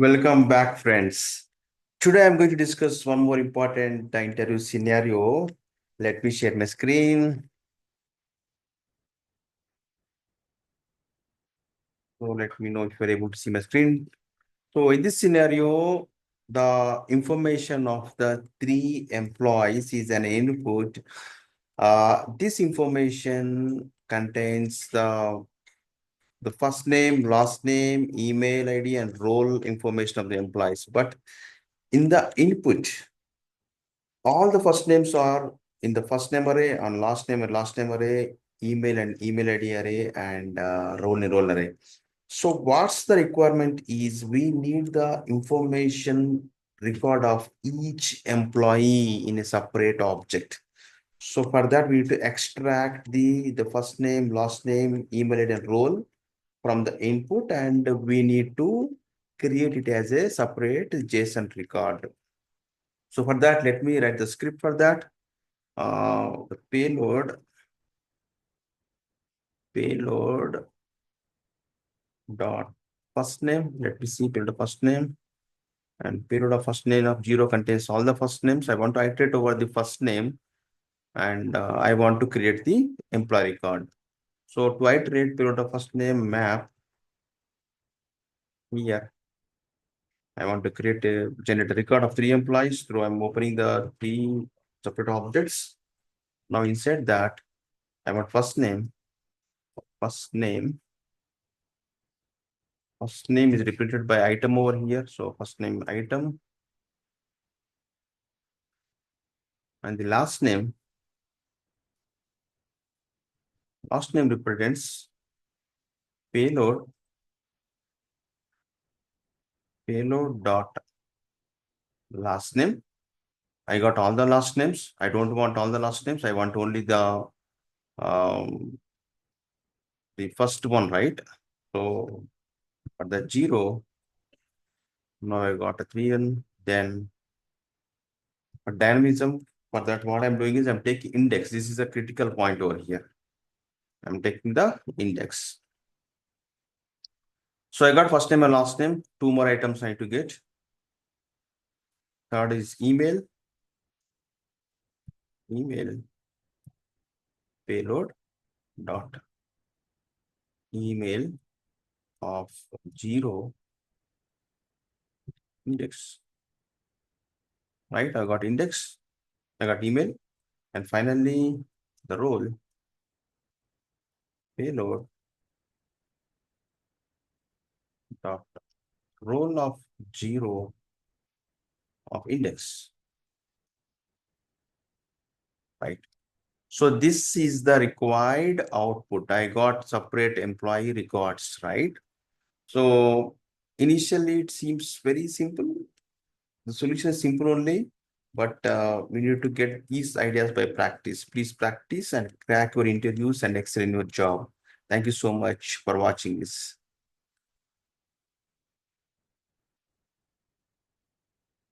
Welcome back, friends. Today I'm going to discuss one more important interview scenario. Let me share my screen. So let me know if you're able to see my screen. So in this scenario, the information of the three employees is an input. This information contains the first name, last name, email ID, and role information of the employees. But in the input, all the first names are in the first name array, on last name and last name array, email and email ID array, and role and role array. So what's the requirement is we need the information record of each employee in a separate object. So for that, we need to extract the first name, last name, email ID, and role from the input, and we need to create it as a separate JSON record. So for that, let me write the script for that. The payload dot first name. Let me see payload of first name, and payload of first name of 0 contains all the first names. I want to iterate over the first name, and I want to create the employee record. So to iterate payload of first name map here, I want to generate a record of 3 employees through I'm opening the 3 separate objects. Now inside that, I want first name. First name is represented by item over here. So first name item, and the last name represents payload dot last name. I got all the last names. I don't want all the last names. I want only um, the first one, right? So for the 0, now I got a 3 and then for dynamism. For that, what I'm doing is I'm taking index. This is a critical point over here. I'm taking the index. So I got first name and last name. 2 more items I need to get. Third is email payload dot email of 0 index. Right? I got index, I got email, and finally the role payload dot role of 0 of index. Right? So this is the required output. I got separate employee records, right? So initially it seems very simple. The solution is simple only, but we need to get these ideas by practice. Please practice and crack your interviews and excel in your job. Thank you so much for watching this.